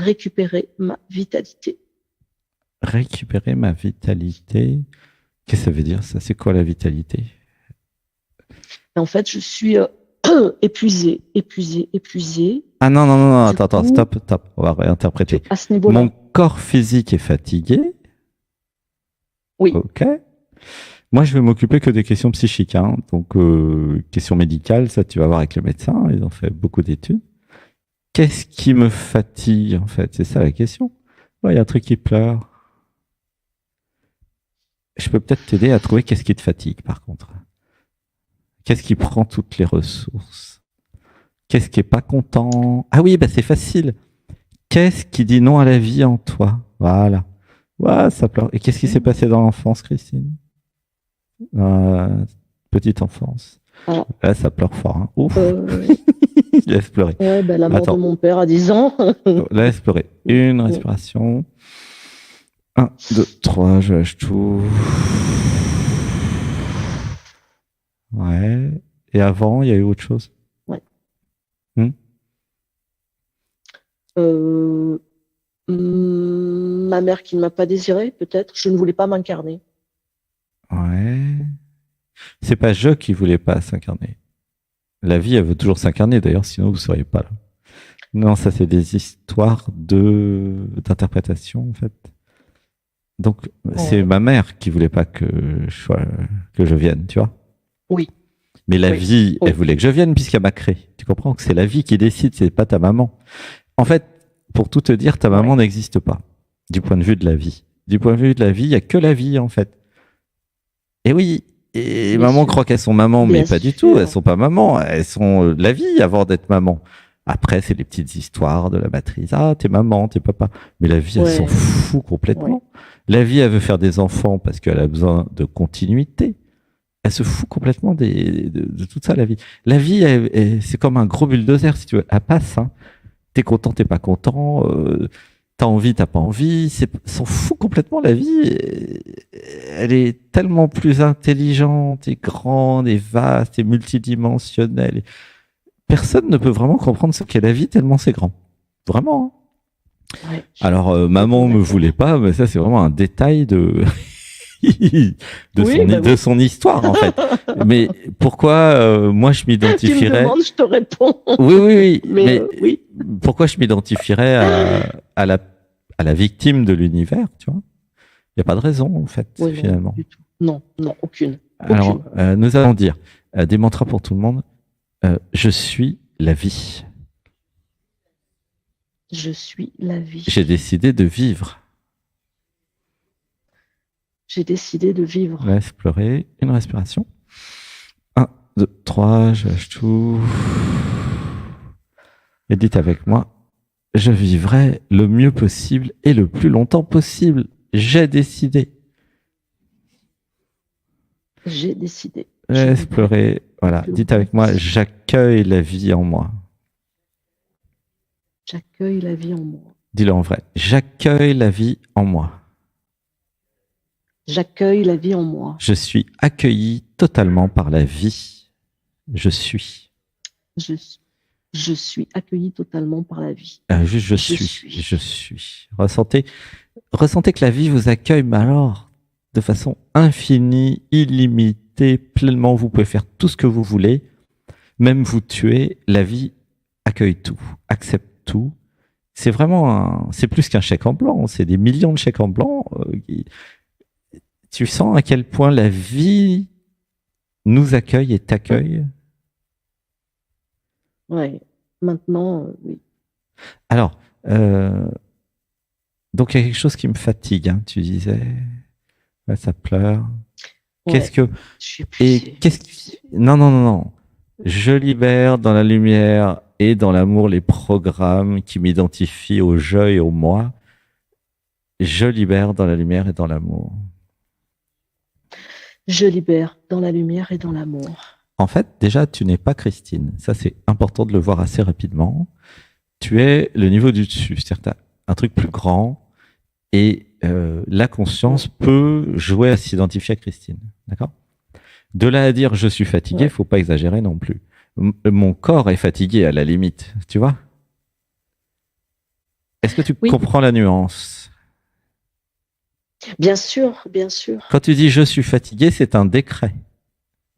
récupérer ma vitalité. Récupérer ma vitalité. Qu'est-ce que ça veut dire ça? C'est quoi la vitalité? Et en fait, je suis épuisée. Ah non, non, non, non, Du attends, coup, stop, stop. On va réinterpréter. à ce Mon niveau-là, corps physique est fatigué. oui. Ok. Moi, je vais m'occuper que des questions psychiques. Hein. Donc, questions médicales, ça, tu vas voir avec le médecin. Ils ont fait beaucoup d'études. Qu'est-ce qui me fatigue, en fait? C'est ça la question. Il y a un truc qui pleure. Je peux peut-être t'aider à trouver qu'est-ce qui te fatigue, par contre. Qu'est-ce qui prend toutes les ressources? Qu'est-ce qui est pas content? Ah oui, bah c'est facile. Qu'est-ce qui dit non à la vie en toi? Voilà. Ouais, ça pleure. Et qu'est-ce qui s'est passé dans l'enfance, Christine? Petite enfance. Ah, Là, ça pleure fort. Hein. Ouf. Laisse pleurer. ouais, ben, la mort Attends. de mon père à 10 ans. Laisse pleurer. Une respiration. 1, 2, 3, je lâche tout. Ouais. Et avant, il y a eu autre chose. Ouais. Hmm? Ma mère qui ne m'a pas désiré, peut-être. Je ne voulais pas m'incarner. Ouais. C'est pas je qui voulais pas s'incarner. La vie, elle veut toujours s'incarner, d'ailleurs, sinon vous ne seriez pas là. Non, ça, c'est des histoires d'interprétation, en fait. Donc, c'est ma mère qui voulait pas que je vienne, tu vois. Oui. Mais la Oui. vie, Oui. elle voulait que je vienne puisqu'elle m'a créé. Tu comprends que c'est la vie qui décide, c'est pas ta maman. En fait, pour tout te dire, ta maman n'existe pas du point de vue de la vie. Du point de vue de la vie, il y a que la vie, en fait. Et oui, et Bien maman sûr. croit qu'elles sont maman, mais Bien pas du sûr. tout. Elles sont pas maman. Elles sont la vie avant d'être maman. Après, c'est les petites histoires de la matrice. Ah, t'es maman, t'es papa. Mais la vie, elle s'en fout complètement. La vie, elle veut faire des enfants parce qu'elle a besoin de continuité. Elle se fout complètement de tout ça, la vie. La vie, c'est comme un gros bulldozer, si tu veux. Elle passe. Hein. T'es content, t'es pas content. T'as envie, t'as pas envie. S'en fout complètement, la vie. Elle est tellement plus intelligente et grande et vaste et multidimensionnelle. Personne ne peut vraiment comprendre ce qu'est la vie tellement c'est grand. Vraiment. Hein. Ouais, alors, maman me voulait pas, mais ça, c'est vraiment un détail de son histoire, en fait. Mais pourquoi moi, je m'identifierais... Tu me demandes, je te réponds. Oui. Mais oui. Pourquoi je m'identifierais à la victime de l'univers, tu vois? Il n'y a pas de raison, en fait, finalement. Non, du tout. Non, aucune. Alors, nous allons dire des mantras pour tout le monde. Je suis la vie. Je suis la vie. J'ai décidé de vivre. J'ai décidé de vivre. Laisse pleurer. Une respiration. 1, 2, 3, je lâche tout. Et dites avec moi, je vivrai le mieux possible et le plus longtemps possible. J'ai décidé. J'ai décidé. Laisse pleurer. Voilà. Dites avec moi, j'accueille la vie en moi. J'accueille la vie en moi. Dis-le en vrai. J'accueille la vie en moi. J'accueille la vie en moi. Je suis accueilli totalement par la vie. Je suis. Je suis accueilli totalement par la vie. Juste je suis. Ressentez que la vie vous accueille, mais alors, de façon infinie, illimitée, pleinement, vous pouvez faire tout ce que vous voulez, même vous tuer, la vie accueille tout, accepte tout. C'est vraiment c'est plus qu'un chèque en blanc, c'est des millions de chèques en blanc. Tu sens à quel point la vie nous accueille et t'accueille? Ouais, maintenant, oui. Alors, donc il y a quelque chose qui me fatigue, hein, tu disais. Ouais, ça pleure. Ouais, qu'est-ce que... Et Non. Je libère dans la lumière et dans l'amour les programmes qui m'identifient au je et au moi. Je libère dans la lumière et dans l'amour. Je libère dans la lumière et dans l'amour. En fait, déjà, tu n'es pas Christine. Ça, c'est important de le voir assez rapidement. Tu es le niveau du dessus. C'est-à-dire que tu as un truc plus grand et la conscience peut jouer à s'identifier à Christine. D'accord ? De là à dire je suis fatigué, faut pas exagérer non plus. Mon corps est fatigué à la limite, tu vois ? Est-ce que tu Oui. comprends la nuance? Bien sûr, bien sûr. Quand tu dis je suis fatigué, c'est un décret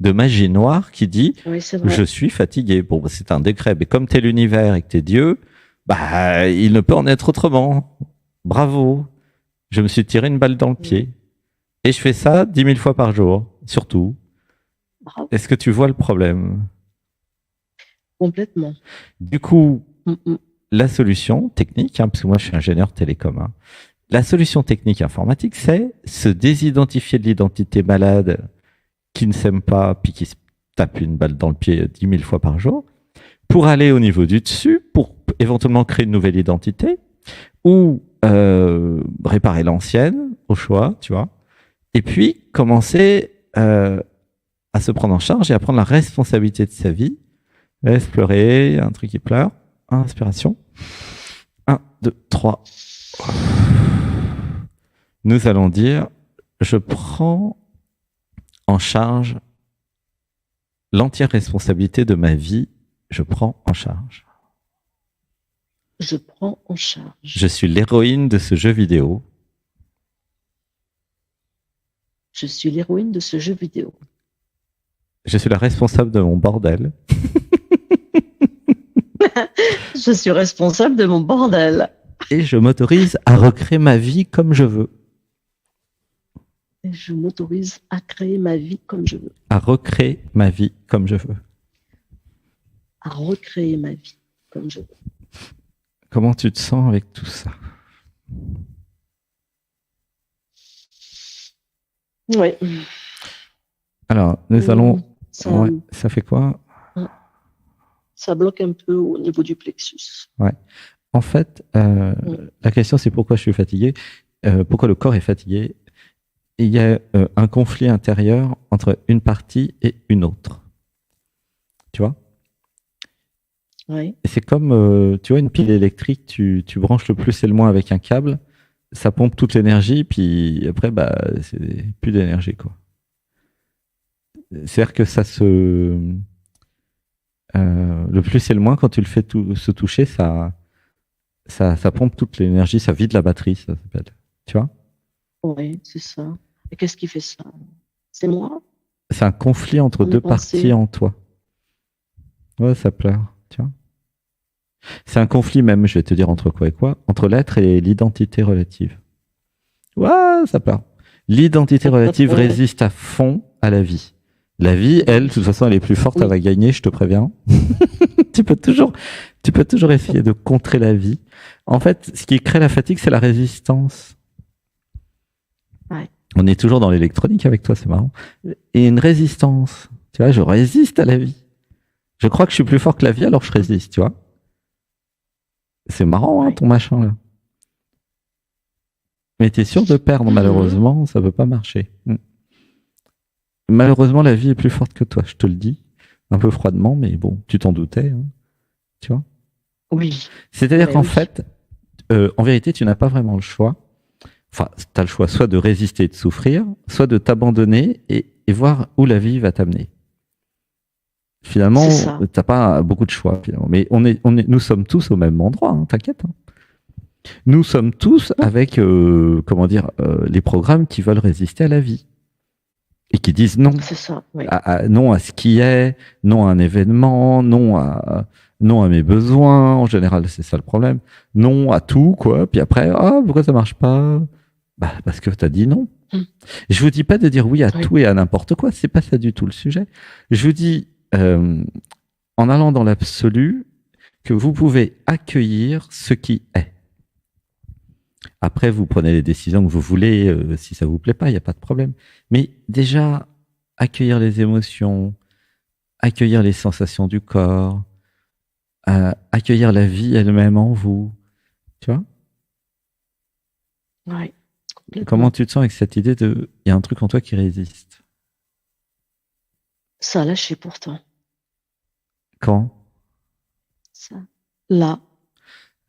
de magie noire qui dit Oui, c'est vrai. je suis fatigué. Bon, c'est un décret, mais comme t'es l'univers et que t'es Dieu, bah, il ne peut en être autrement. Bravo. Je me suis tiré une balle dans le pied. Et je fais ça 10 000 fois par jour, surtout. Bravo. Est-ce que tu vois le problème? Complètement. Du coup, Mm. la solution technique, parce que moi je suis ingénieur télécom, la solution technique informatique, c'est se désidentifier de l'identité malade qui ne s'aime pas, puis qui se tape une balle dans le pied 10 000 fois par jour, pour aller au niveau du dessus, pour éventuellement créer une nouvelle identité, ou réparer l'ancienne, au choix, tu vois, et puis commencer à se prendre en charge et à prendre la responsabilité de sa vie. Laisse pleurer, un truc qui pleure. Inspiration. 1, 2, 3. Nous allons dire, je prends en charge l'entière responsabilité de ma vie. Je prends en charge. Je prends en charge. Je suis l'héroïne de ce jeu vidéo. Je suis l'héroïne de ce jeu vidéo. Je suis la responsable de mon bordel. Je suis responsable de mon bordel. Et je m'autorise à recréer ma vie comme je veux. Et je m'autorise à créer ma vie comme je veux. À recréer ma vie comme je veux. À recréer ma vie comme je veux. Comment tu te sens avec tout ça? Oui. Alors, nous allons... Ça, ouais, ça fait quoi? Ça bloque un peu au niveau du plexus. Ouais. En fait, la question c'est pourquoi je suis fatigué, pourquoi le corps est fatigué. Il y a un conflit intérieur entre une partie et une autre. Tu vois? Oui. Et c'est comme, tu vois, une pile électrique, tu branches le plus et le moins avec un câble, ça pompe toute l'énergie, puis après, bah, c'est plus d'énergie, quoi. C'est-à-dire que ça se... le plus et le moins, quand tu le fais se toucher, ça pompe toute l'énergie, ça vide la batterie, ça s'appelle. Tu vois? Oui, c'est ça. Et qu'est-ce qui fait ça? C'est moi? C'est un conflit entre deux parties en toi. Ouais, ça pleure, tu vois? C'est un conflit même, je vais te dire entre quoi et quoi, entre l'être et l'identité relative. Ouais, ça pleure. L'identité relative résiste à fond à la vie. La vie, elle, de toute façon, elle est plus forte, elle va gagner, je te préviens. tu peux toujours essayer de contrer la vie. En fait, ce qui crée la fatigue, c'est la résistance. Ouais. On est toujours dans l'électronique avec toi, c'est marrant. Et une résistance. Tu vois, je résiste à la vie. Je crois que je suis plus fort que la vie, alors je résiste, tu vois. C'est marrant, hein, ton machin, là. Mais t'es sûr de perdre, malheureusement, ça peut pas marcher. Malheureusement, la vie est plus forte que toi, je te le dis. Un peu froidement, mais bon, tu t'en doutais, hein, tu vois. Oui. C'est-à-dire qu'en fait, en vérité, tu n'as pas vraiment le choix. Enfin, tu as le choix soit de résister et de souffrir, soit de t'abandonner et voir où la vie va t'amener. Finalement, t'as pas beaucoup de choix, finalement. Mais nous sommes tous au même endroit, hein, t'inquiète. Hein. Nous sommes tous avec, les programmes qui veulent résister à la vie. Et qui disent non. C'est ça, oui. Non à ce qui est, non à un événement, non à mes besoins. En général, c'est ça le problème. Non à tout, quoi. Puis après, pourquoi ça marche pas? Bah, parce que t'as dit non. Je vous dis pas de dire oui à tout et à n'importe quoi. C'est pas ça du tout le sujet. Je vous dis, en allant dans l'absolu, que vous pouvez accueillir ce qui est. Après, vous prenez les décisions que vous voulez, si ça vous plaît pas, il n'y a pas de problème. Mais déjà, accueillir les émotions, accueillir les sensations du corps, accueillir la vie elle-même en vous. Tu vois? Oui. Comment tu te sens avec cette idée de... Il y a un truc en toi qui résiste? Ça a lâché pourtant. Quand? Ça. Là.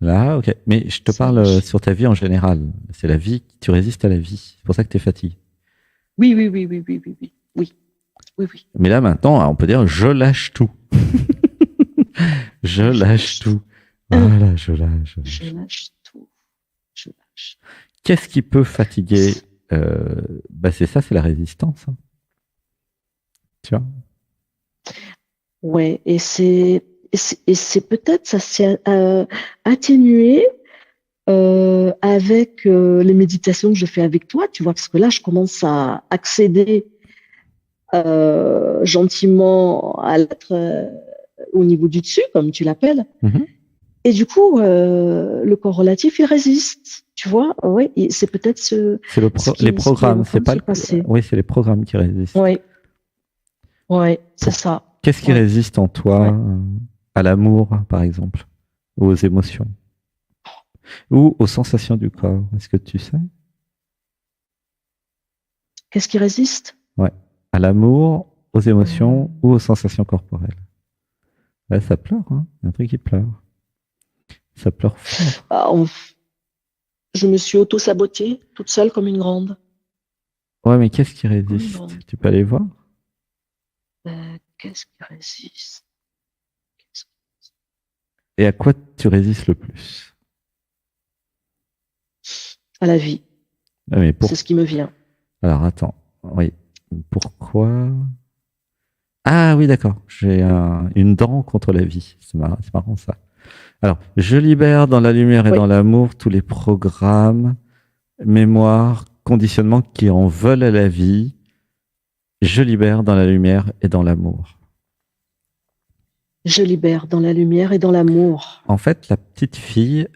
Là, ok. Mais je te parle sur ta vie en général. C'est la vie, tu résistes à la vie. C'est pour ça que tu es fatigué. Oui. Mais là, maintenant, on peut dire, je lâche tout. je lâche tout. Voilà, je lâche. Je lâche tout. Qu'est-ce qui peut fatiguer? C'est ça, c'est la résistance. Hein. Tu vois? Ouais, et c'est peut-être ça s'est atténué avec les méditations que je fais avec toi, tu vois, parce que là, je commence à accéder gentiment à l'être au niveau du dessus, comme tu l'appelles. Mm-hmm. Et du coup, le corrélatif, il résiste. Tu vois, ouais, c'est peut-être les programmes, c'est pas oui, c'est les programmes qui résistent. Oui, ouais, c'est ça. Qu'est-ce qui résiste en toi à l'amour, par exemple, ou aux émotions, ou aux sensations du corps? Est-ce que tu sais? Qu'est-ce qui résiste? Ouais, à l'amour, aux émotions ou aux sensations corporelles. Ouais, ça pleure, hein. Un truc qui pleure. Ça pleure fort. Je me suis auto-sabotée, toute seule comme une grande. Ouais, mais qu'est-ce qui résiste? Tu peux aller voir? Qu'est-ce qui résiste? Et à quoi tu résistes le plus? À la vie. Ah, mais c'est ce qui me vient. Alors, attends. Oui. Pourquoi? Ah oui, d'accord. J'ai une dent contre la vie. C'est marrant ça. Alors, je libère dans la lumière et dans l'amour tous les programmes, mémoires, conditionnements qui en veulent à la vie. Je libère dans la lumière et dans l'amour. Je libère dans la lumière et dans l'amour. En fait, la petite fille,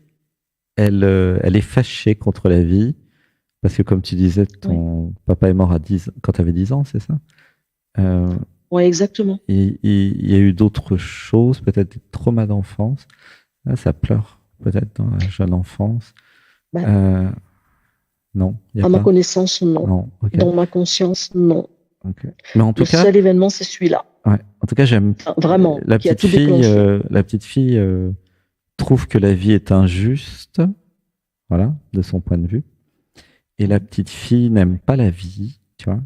elle est fâchée contre la vie parce que, comme tu disais, ton papa est mort quand tu avais 10 ans, c'est ça? Oui, exactement. Il y a eu d'autres choses, peut-être des traumas d'enfance. Là, ça pleure, peut-être dans la jeune enfance. Non. À ma connaissance, non. Non, okay. Dans ma conscience, non. Okay. Mais en tout cas, le seul événement, c'est celui-là. Ouais. En tout cas, j'aime vraiment. La petite fille trouve que la vie est injuste, voilà, de son point de vue. Et la petite fille n'aime pas la vie, tu vois.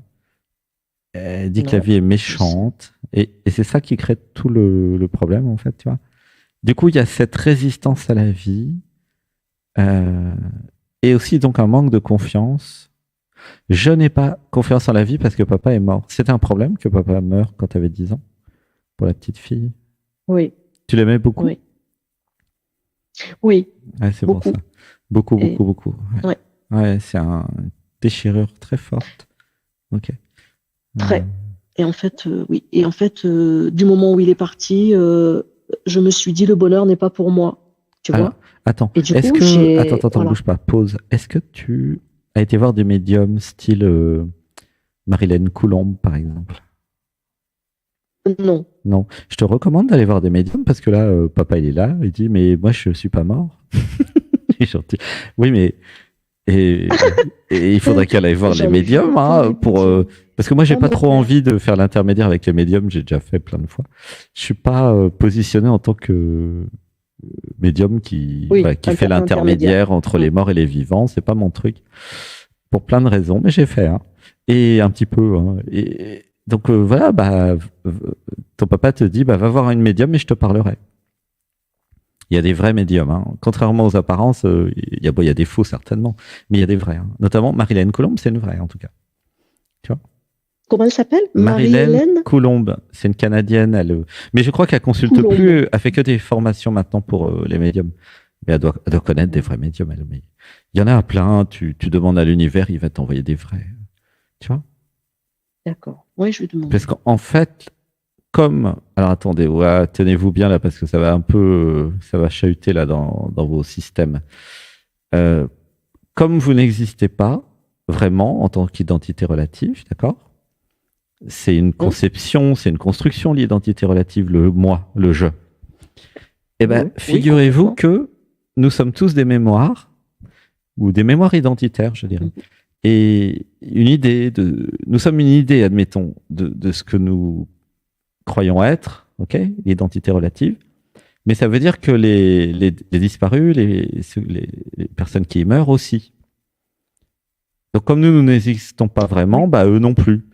Elle dit que la vie est méchante. Et c'est ça qui crée tout le problème, en fait, tu vois. Du coup, il y a cette résistance à la vie. Et aussi, donc, un manque de confiance. Je n'ai pas confiance en la vie parce que papa est mort. C'était un problème que papa meure quand tu avais 10 ans, pour la petite fille. Oui. Tu l'aimais beaucoup? Oui. Oui. Ouais, c'est pour ça. Beaucoup. Ouais. Ouais, c'est une déchirure très forte. Ok. Très. Et en fait, oui. Et en fait, du moment où il est parti, je me suis dit, le bonheur n'est pas pour moi. Tu vois? Attends. Et du coup, Attends, bouge pas. Pause. Est-ce que tu as été voir des médiums style Marilyn Coulomb, par exemple? Non. Non. Je te recommande d'aller voir des médiums parce que là, papa, il est là. Il dit, mais moi, je suis pas mort. Oui, mais et il faudrait qu'elle aille voir les médiums, hein, parce que moi, j'ai pas trop envie de faire l'intermédiaire avec les médiums. J'ai déjà fait plein de fois. Je suis pas positionné en tant que médium qui fait l'intermédiaire entre les morts et les vivants. C'est pas mon truc, pour plein de raisons, mais j'ai fait, hein. Et un petit peu, hein. Et donc voilà, ton papa te dit, va voir une médium et je te parlerai. Il y a des vrais médiums, hein. Contrairement aux apparences, il y a des faux certainement, mais il y a des vrais, hein. Notamment Marilyn Coulomb, c'est une vraie en tout cas. Tu vois? Comment elle s'appelle? Marilyn Coulomb, c'est une Canadienne. Mais je crois qu'elle consulte plus, elle fait que des formations maintenant pour les médiums. Mais elle doit connaître des vrais médiums, elle. Mais il y en a plein. Tu demandes à l'univers, il va t'envoyer des vrais. Tu vois? D'accord. Oui, je vais demander. Parce qu'en fait, alors attendez, tenez-vous bien là parce que ça va ça va chahuter là dans vos systèmes. Comme vous n'existez pas vraiment en tant qu'identité relative, d'accord? C'est une conception, c'est une construction, l'identité relative, le moi, le je. Eh ben, figurez-vous que nous sommes tous des mémoires, ou des mémoires identitaires, je dirais. Et nous sommes une idée, admettons, de ce que nous croyons être, ok, l'identité relative. Mais ça veut dire que les disparus, les personnes qui meurent aussi. Donc, comme nous n'existons pas vraiment, eux non plus.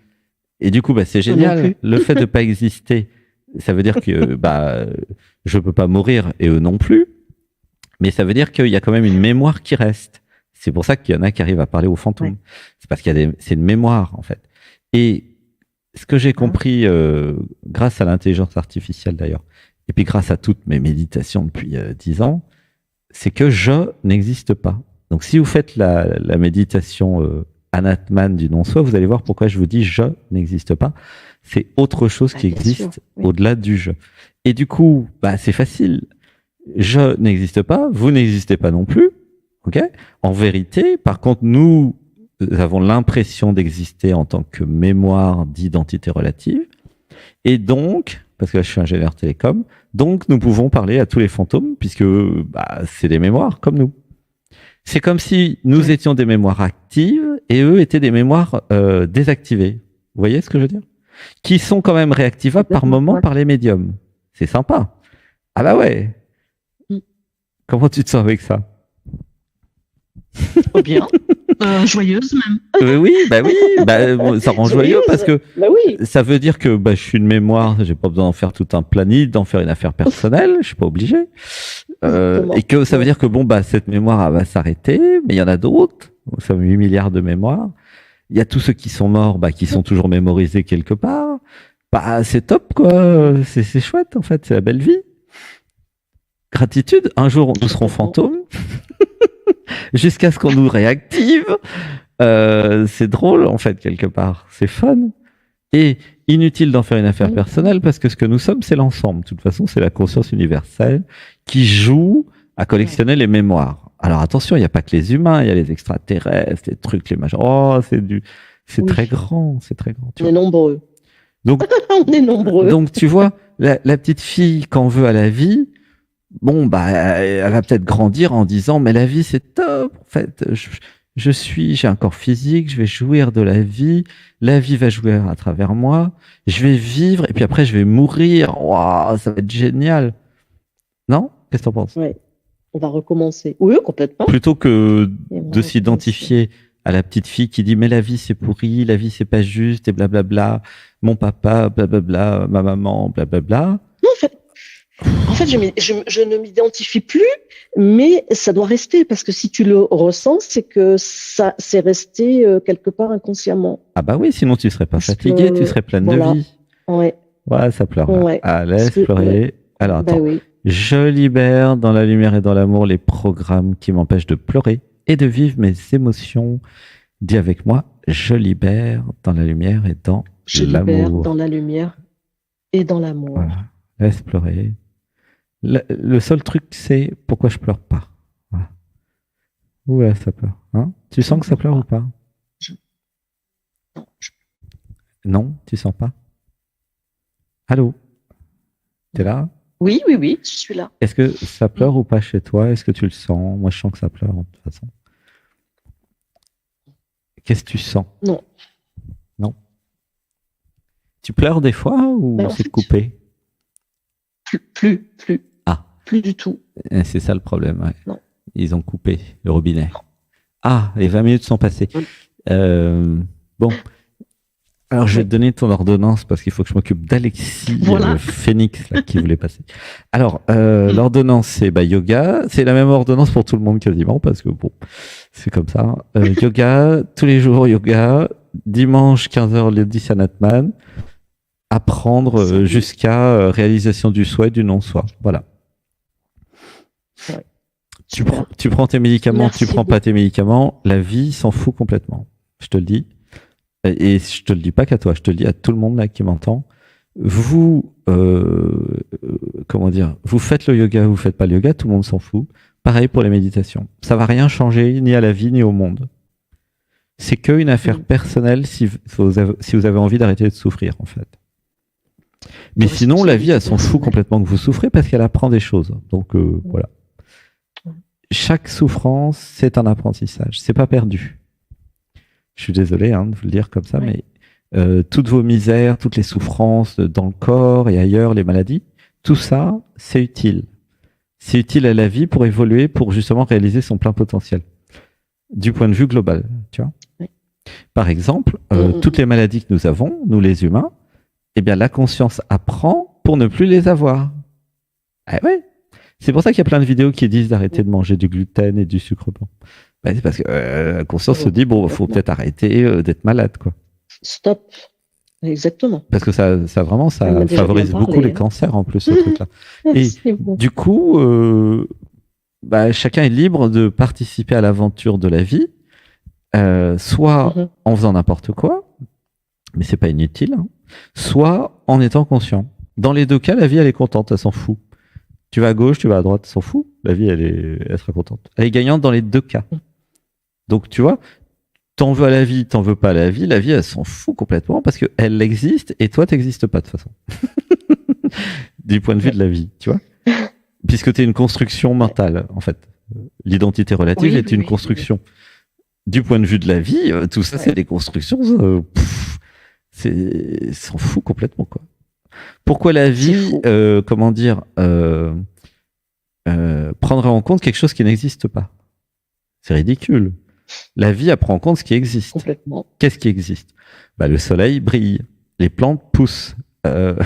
Et du coup, c'est génial. Le fait de pas exister, ça veut dire que je peux pas mourir et eux non plus. Mais ça veut dire qu'il y a quand même une mémoire qui reste. C'est pour ça qu'il y en a qui arrivent à parler aux fantômes. C'est parce c'est une mémoire, en fait. Et ce que j'ai compris, grâce à l'intelligence artificielle d'ailleurs, et puis grâce à toutes mes méditations depuis 10 ans, c'est que je n'existe pas. Donc si vous faites la méditation Anatman du non-soi, vous allez voir pourquoi je vous dis je n'existe pas. C'est autre chose qui existe au-delà du je. Et du coup, c'est facile. Je n'existe pas, vous n'existez pas non plus. Ok ? En vérité, par contre, nous avons l'impression d'exister en tant que mémoire d'identité relative. Et donc, parce que là, je suis ingénieur télécom, donc nous pouvons parler à tous les fantômes puisque c'est des mémoires comme nous. C'est comme si nous étions des mémoires actives et eux étaient des mémoires désactivées. Vous voyez ce que je veux dire ? Qui sont quand même réactivables par moment par les médiums. C'est sympa. Ah bah ouais. Comment tu te sens avec ça ? Oh bien. Joyeuse même. Oui, ça rend joyeux parce que ça veut dire que je suis une mémoire, j'ai pas besoin d'en faire tout un planning, d'en faire une affaire personnelle, je suis pas obligé. Et que ça veut dire que cette mémoire elle va s'arrêter, mais il y en a d'autres, nous sommes 8 milliards de mémoires. Il y a tous ceux qui sont morts, qui sont toujours mémorisés quelque part. C'est top, quoi. C'est chouette, en fait. C'est la belle vie. Gratitude. Un jour, nous serons fantômes. Jusqu'à ce qu'on nous réactive. C'est drôle, en fait, quelque part. C'est fun. Et inutile d'en faire une affaire personnelle parce que ce que nous sommes, c'est l'ensemble. De toute façon, c'est la conscience universelle qui joue à collectionner les mémoires. Alors attention, il n'y a pas que les humains, il y a les extraterrestres, les trucs, les machins. Oh, c'est très grand, c'est très grand. On est nombreux. Donc, on est nombreux. Donc, tu vois, la petite fille qu'on veut à la vie, elle va peut-être grandir en disant, mais la vie, c'est top. En fait, j'ai un corps physique, je vais jouir de la vie va jouir à travers moi, je vais vivre, et puis après, je vais mourir. Waouh, ça va être génial. Non? Qu'est-ce que t'en penses? Ouais. On va recommencer. Oui, complètement. Plutôt que de s'identifier à la petite fille qui dit mais la vie c'est pourri, la vie c'est pas juste et blablabla, mon papa blablabla, ma maman blablabla. Non, en fait, je ne m'identifie plus, mais ça doit rester parce que si tu le ressens, c'est que ça c'est resté quelque part inconsciemment. Ah bah oui, sinon tu serais pas fatigué, tu serais pleine de vie. Ouais. Ouais, ça pleure. Ouais. Ah, laisse pleurer. Ouais. Alors attends. Oui. Je libère dans la lumière et dans l'amour les programmes qui m'empêchent de pleurer et de vivre mes émotions. Dis avec moi, je libère dans la lumière et dans l'amour. Je libère dans la lumière et dans l'amour. Voilà. Laisse pleurer. Le seul truc, c'est pourquoi je pleure pas. Voilà. Où est-ce que ça pleure, hein? Tu sens que ça pleure ou pas? Non, tu sens pas? Allô? T'es là? Oui, je suis là. Est-ce que ça pleure ou pas chez toi? Est-ce que tu le sens? Moi, je sens que ça pleure, de toute façon. Qu'est-ce que tu sens? Non. Non. Tu pleures des fois ou c'est coupé? Plus. Ah. Plus du tout. C'est ça le problème, ouais. Non. Ils ont coupé le robinet. Ah, les 20 minutes sont passées. Bon. Alors, je vais te donner ton ordonnance parce qu'il faut que je m'occupe d'Alexis, le phénix là, qui voulait passer. Alors, l'ordonnance, c'est yoga. C'est la même ordonnance pour tout le monde quasiment parce que bon, c'est comme ça. Yoga, tous les jours yoga. Dimanche, 15h, le 10 Anatman. Apprendre jusqu'à réalisation du soi et du non-soi. Voilà. Ouais. Tu prends tes médicaments, merci, tu prends pas tes médicaments. La vie s'en fout complètement. Je te le dis. Et je te le dis pas qu'à toi, je te le dis à tout le monde là qui m'entend. Vous, vous faites le yoga, vous faites pas le yoga, tout le monde s'en fout. Pareil pour les méditations. Ça va rien changer ni à la vie ni au monde. C'est qu'une affaire personnelle si vous avez envie d'arrêter de souffrir en fait. Mais sinon, la vie, elle s'en fout complètement que vous souffrez parce qu'elle apprend des choses. Donc voilà. Chaque souffrance, c'est un apprentissage. C'est pas perdu. Je suis désolé de vous le dire comme ça, mais toutes vos misères, toutes les souffrances dans le corps et ailleurs, les maladies, tout ça, c'est utile. C'est utile à la vie pour évoluer, pour justement réaliser son plein potentiel. Du point de vue global, tu vois. Oui. Par exemple, toutes les maladies que nous avons, nous les humains, eh bien la conscience apprend pour ne plus les avoir. Ah ouais. C'est pour ça qu'il y a plein de vidéos qui disent d'arrêter de manger du gluten et du sucre blanc. Bah, c'est parce que la conscience se dit, bon, faut peut-être arrêter d'être malade, quoi. Stop. Exactement. Parce que ça vraiment, ça Elle m'a déjà favorise bien beaucoup parlé, les hein. cancers, en plus, ce truc-là. Et C'est bon. du coup, chacun est libre de participer à l'aventure de la vie, soit Mhm. en faisant n'importe quoi, mais c'est pas inutile, hein, soit en étant conscient. Dans les deux cas, la vie, elle est contente, elle s'en fout. Tu vas à gauche, tu vas à droite, elle s'en fout. La vie, elle sera contente. Elle est gagnante dans les deux cas. Donc, tu vois, t'en veux à la vie, t'en veux pas à la vie, elle s'en fout complètement parce qu'elle existe et toi, t'existes pas de toute façon. Du point de vue de la vie, tu vois. Puisque t'es une construction mentale, en fait. L'identité relative Oui, est oui, une oui, construction. Du point de vue de la vie, tout ça, c'est des constructions. S'en fout complètement, quoi. Pourquoi la c'est vie, fou. comment dire, prendrait en compte quelque chose qui n'existe pas? C'est ridicule. La vie, elle prend en compte ce qui existe. Complètement. Qu'est-ce qui existe? Le soleil brille, les plantes poussent, euh,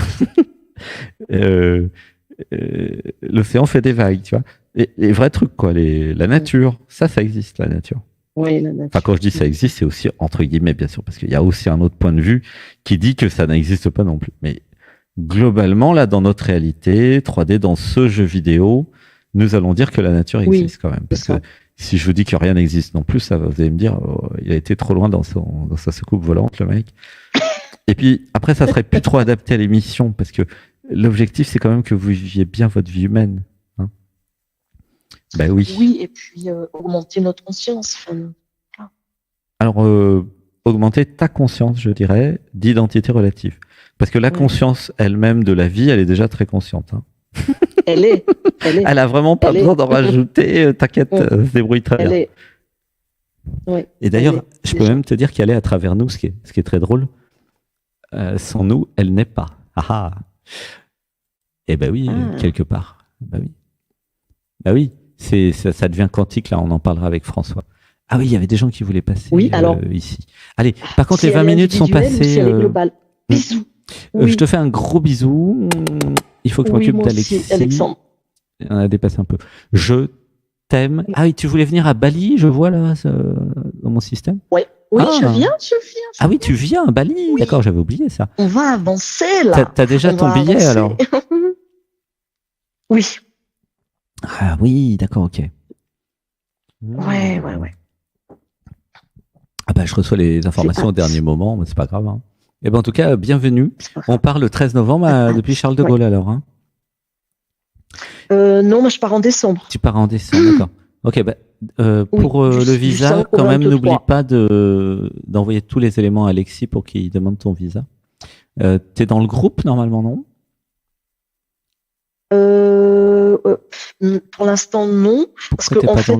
l'océan fait des vagues, tu vois. Les vrais trucs, quoi. La nature, ça existe, la nature. Oui, la nature. Enfin, quand je dis ça existe, c'est aussi entre guillemets, bien sûr, parce qu'il y a aussi un autre point de vue qui dit que ça n'existe pas non plus. Mais globalement, là, dans notre réalité 3D, dans ce jeu vidéo, nous allons dire que la nature existe quand même. Parce que si je vous dis que rien n'existe non plus, ça vous allez me dire, il a été trop loin dans sa soucoupe volante, le mec. Et puis, après, ça serait plus trop adapté à l'émission, parce que l'objectif, c'est quand même que vous viviez bien votre vie humaine. Hein. Oui. Oui, et puis augmenter notre conscience. Alors, augmenter ta conscience, je dirais, d'identité relative. Parce que la conscience elle-même de la vie, elle est déjà très consciente. Hein. Elle a vraiment pas besoin d'en rajouter. T'inquiète, se débrouille très bien. Oui, et d'ailleurs, je peux même te dire qu'elle est à travers nous, ce qui est très drôle. Sans nous, elle n'est pas. Ah ah. Eh ben oui, quelque part. Oui, ça devient quantique, là, on en parlera avec François. Ah oui, il y avait des gens qui voulaient passer ici. Allez, par contre, les 20 minutes sont passées. Bisous. Je te fais un gros bisou. Il faut que je m'occupe d'Alexis. Alexandre. On a dépassé un peu. Je t'aime. Ah oui, tu voulais venir à Bali, je vois là, dans mon système. Ouais. Oui, je viens. Ah oui, tu viens à Bali. Oui. D'accord, j'avais oublié ça. On va avancer là. T'as déjà ton billet alors? Oui. Ah oui, d'accord, ok. Ouais. Ah bah, je reçois les informations au dernier moment, mais c'est pas grave. Hein. Et ben en tout cas, bienvenue. On part le 13 novembre depuis Charles de Gaulle alors. Hein. Non, moi je pars en décembre. Tu pars en décembre, d'accord. Ok, pour le visa, quand même, n'oublie pas d'envoyer tous les éléments à Alexis pour qu'il demande ton visa. T'es dans le groupe normalement, non? Pour l'instant, non. Parce qu'en fait,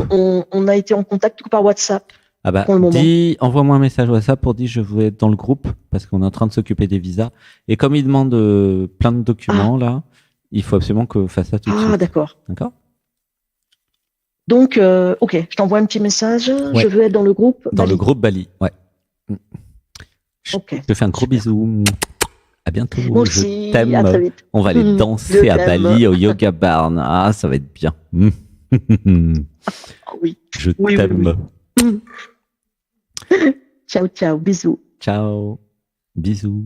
on a été en contact par WhatsApp. Ah bah, envoie-moi un message WhatsApp pour dire je veux être dans le groupe parce qu'on est en train de s'occuper des visas. Et comme il demande plein de documents là, il faut absolument que je fasse ça tout de suite. Ah d'accord. D'accord. Donc, ok, je t'envoie un petit message. Ouais. Je veux être dans le groupe. Dans le groupe Bali, ouais. Ok. Je te fais un gros bisou. À bientôt. Moi aussi, je t'aime. À très vite. On va aller danser à Bali au Yoga Barn. Ah, ça va être bien. Oui. Je t'aime. Ciao, bisous. Ciao, bisous.